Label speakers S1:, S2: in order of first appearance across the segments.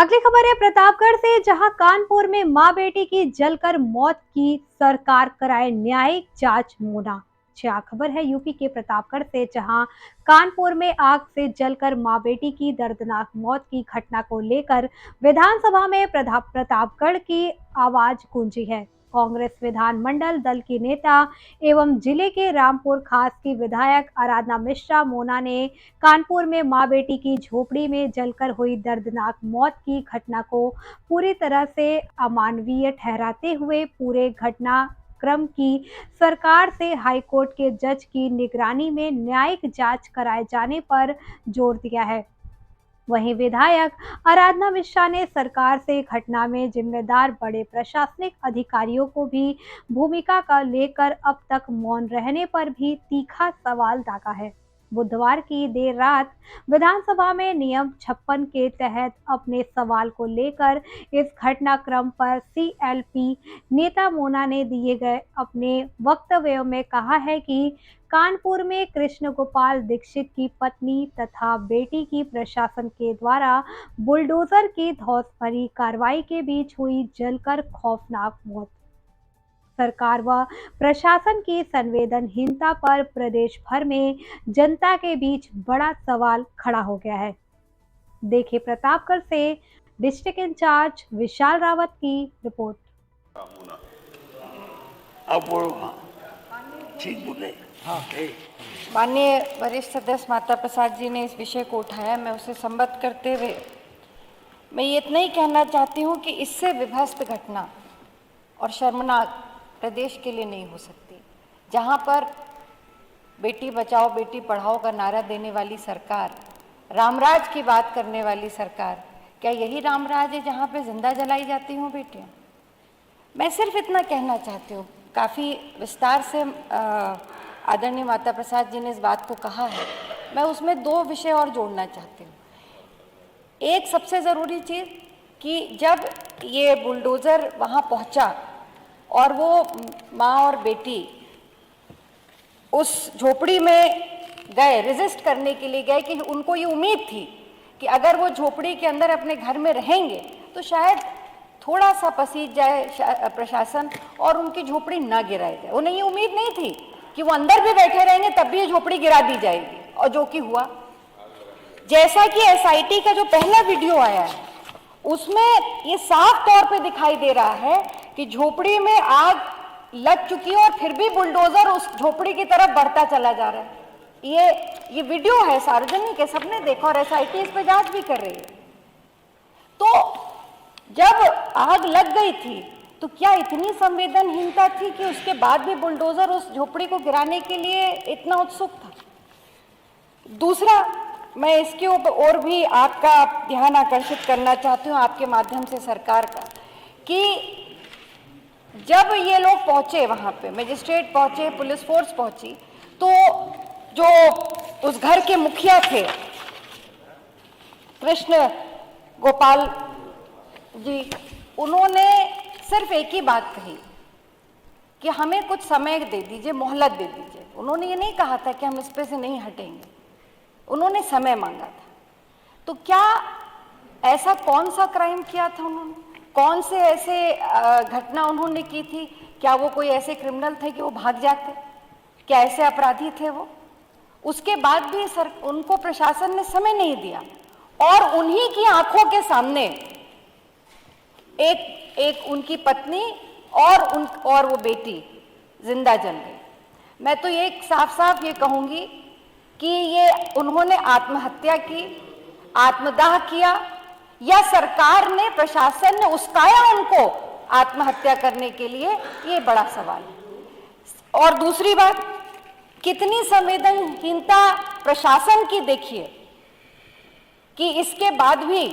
S1: अगली खबर है प्रतापगढ़ से, जहां कानपुर में मां बेटी की जलकर मौत की, सरकार कराए न्यायिक जांच मुना। क्या खबर है यूपी के प्रतापगढ़ से, जहां कानपुर में आग से जलकर मां बेटी की दर्दनाक मौत की घटना को लेकर विधानसभा में प्रतापगढ़ की आवाज गूंजी है। कांग्रेस विधानमंडल दल की नेता एवं जिले के रामपुर खास की विधायक आराधना मिश्रा मोना ने कानपुर में मां बेटी की झोपड़ी में जलकर हुई दर्दनाक मौत की घटना को पूरी तरह से अमानवीय ठहराते हुए पूरे घटनाक्रम की सरकार से हाईकोर्ट के जज की निगरानी में न्यायिक जांच कराए जाने पर जोर दिया है। वहीं विधायक आराधना मिश्रा ने सरकार से घटना में जिम्मेदार बड़े प्रशासनिक अधिकारियों को भी भूमिका का लेकर अब तक मौन रहने पर भी तीखा सवाल दागा है। बुधवार की देर रात विधानसभा में नियम 56 के तहत अपने सवाल को लेकर इस घटनाक्रम पर सीएलपी नेता मोना ने दिए गए अपने वक्तव्य में कहा है कि कानपुर में कृष्ण गोपाल दीक्षित की पत्नी तथा बेटी की प्रशासन के द्वारा बुलडोजर की धौंस भरी कार्रवाई के बीच हुई जलकर खौफनाक मौत सरकार व प्रशासन की संवेदनहीनता पर प्रदेश भर में जनता के बीच बड़ा सवाल खड़ा हो गया है। देखिए प्रतापगढ़ से डिस्ट्रिक्ट इंचार्ज विशाल रावत की रिपोर्ट।
S2: अब बोलो। हाँ, ठीक बोले। हाँ,
S3: माननीय वरिष्ठ सदस्य माता प्रसाद जी ने इस विषय को उठाया। मैं उसे संबद्ध करते हुए मैं ये इतना ही कहना चाहती हूँ कि इससे विभत्स घटना और शर्मनाक प्रदेश के लिए नहीं हो सकती, जहाँ पर बेटी बचाओ बेटी पढ़ाओ का नारा देने वाली सरकार, रामराज की बात करने वाली सरकार, क्या यही रामराज है जहाँ पे जिंदा जलाई जाती हूँ बेटियाँ? मैं सिर्फ इतना कहना चाहती हूँ, काफ़ी विस्तार से आदरणीय माता प्रसाद जी ने इस बात को कहा है। मैं उसमें दो विषय और जोड़ना चाहती हूँ। एक सबसे ज़रूरी चीज़ कि जब ये बुलडोज़र वहाँ पहुँचा और वो माँ और बेटी उस झोपड़ी में गए, रेजिस्ट करने के लिए गए, कि उनको ये उम्मीद थी कि अगर वो झोपड़ी के अंदर अपने घर में रहेंगे तो शायद थोड़ा सा पसीज जाए प्रशासन और उनकी झोपड़ी ना गिराई जाए। उन्हें ये उम्मीद नहीं थी कि वो अंदर भी बैठे रहेंगे तब भी ये झोपड़ी गिरा दी जाएगी, और जो कि हुआ। जैसा कि एसआईटी का जो पहला वीडियो आया है उसमें ये साफ तौर पे दिखाई दे रहा है कि झोपड़ी में आग लग चुकी है और फिर भी बुलडोजर उस झोपड़ी की तरफ बढ़ता चला जा रहा है। ये वीडियो है, सार्वजनिक है, सबने देखा और एसआईटी इस पर जांच भी कर रही है। तो जब आग लग गई थी तो क्या इतनी संवेदनहीनता थी कि उसके बाद भी बुलडोजर उस झोपड़ी को गिराने के लिए इतना उत्सुक था? दूसरा, मैं इसके ऊपर और भी आपका ध्यान आकर्षित करना चाहती हूँ आपके माध्यम से सरकार का, कि जब ये लोग पहुंचे वहां पे, मजिस्ट्रेट पहुंचे, पुलिस फोर्स पहुंची, तो जो उस घर के मुखिया थे कृष्ण गोपाल जी, उन्होंने सिर्फ एक ही बात कही कि हमें कुछ समय दे दीजिए, मोहलत दे दीजिए। उन्होंने ये नहीं कहा था कि हम इस पे से नहीं हटेंगे, उन्होंने समय मांगा था। तो क्या ऐसा कौन सा क्राइम किया था उन्होंने? कौन से ऐसे घटना उन्होंने की थी? क्या वो कोई ऐसे क्रिमिनल थे कि वो भाग जाते? क्या ऐसे अपराधी थे वो? उसके बाद भी उनको प्रशासन ने समय नहीं दिया और उन्हीं की आंखों के सामने एक उनकी पत्नी और वो बेटी जिंदा जल गई। मैं तो ये साफ साफ ये कहूंगी कि ये उन्होंने आत्महत्या की, आत्मदाह किया, या सरकार ने, प्रशासन ने उस्काया उनको आत्महत्या करने के लिए, ये बड़ा सवाल है। और दूसरी बात, कितनी संवेदनहीनता प्रशासन की देखिए कि इसके बाद भी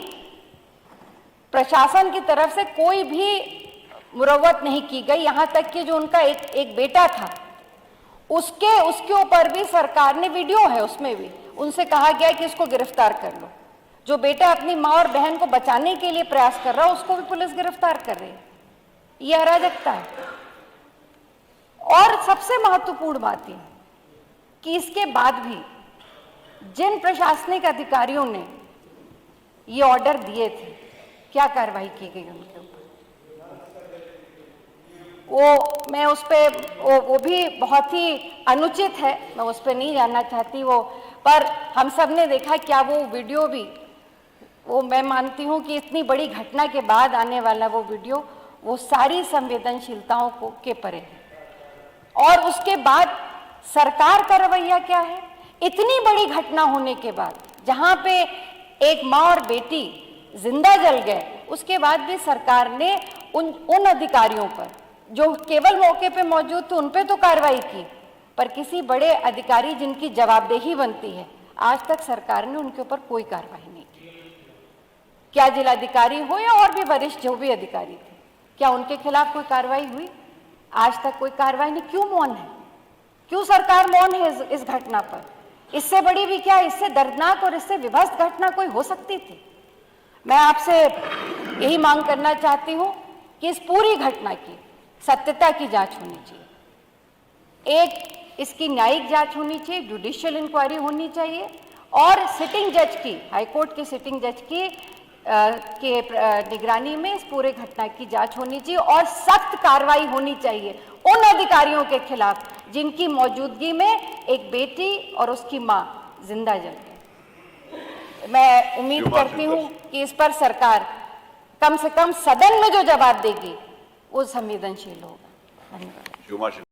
S3: प्रशासन की तरफ से कोई भी मुरव्वत नहीं की गई। यहाँ तक कि जो उनका एक बेटा था, उसके ऊपर भी सरकार ने, वीडियो है उसमें भी, उनसे कहा गया कि इसको गिरफ्तार कर लो। जो बेटा अपनी माँ और बहन को बचाने के लिए प्रयास कर रहा है उसको भी पुलिस गिरफ्तार कर रही है। ये अराजकता है। और सबसे महत्वपूर्ण बात यह कि इसके बाद भी जिन प्रशासनिक अधिकारियों ने ये ऑर्डर दिए थे क्या कार्रवाई की गई उनके ऊपर। वो मैं उस पे वो भी बहुत ही अनुचित है, मैं उस पे नहीं जानना चाहती वो, पर हम सब ने देखा क्या वो वीडियो भी, वो मैं मानती हूँ कि इतनी बड़ी घटना के बाद आने वाला वो वीडियो वो सारी संवेदनशीलताओं को के परे है। और उसके बाद सरकार का रवैया क्या है, इतनी बड़ी घटना होने के बाद जहाँ पे एक माँ और बेटी जिंदा जल गए, उसके बाद भी सरकार ने उन अधिकारियों पर जो केवल मौके पे मौजूद थे उन पे तो कार्रवाई की, पर किसी बड़े अधिकारी जिनकी जवाबदेही बनती है, आज तक सरकार ने उनके ऊपर कोई कार्रवाई नहीं की। क्या जिलाधिकारी हो या और भी वरिष्ठ जो भी अधिकारी थे, क्या उनके खिलाफ कोई कार्रवाई हुई? आज तक कोई कार्रवाई नहीं। क्यों मौन है? क्यों सरकार मौन है इस घटना पर? इससे बड़ी भी क्या, इससे दर्दनाक और इससे विभत्स घटना कोई हो सकती थी? मैं आपसे यही मांग करना चाहती हूं कि इस पूरी घटना की सत्यता की जांच होनी चाहिए, एक इसकी न्यायिक जांच होनी चाहिए, जुडिशियल इंक्वायरी होनी चाहिए, और सिटिंग जज की, हाईकोर्ट की सिटिंग जज की के निगरानी में इस पूरे घटना की जांच होनी चाहिए, और सख्त कार्रवाई होनी चाहिए उन अधिकारियों के खिलाफ जिनकी मौजूदगी में एक बेटी और उसकी मां जिंदा जल गई। मैं उम्मीद करती हूं कि इस पर सरकार कम से कम सदन में जो जवाब देगी वो संवेदनशील होगा। धन्यवाद।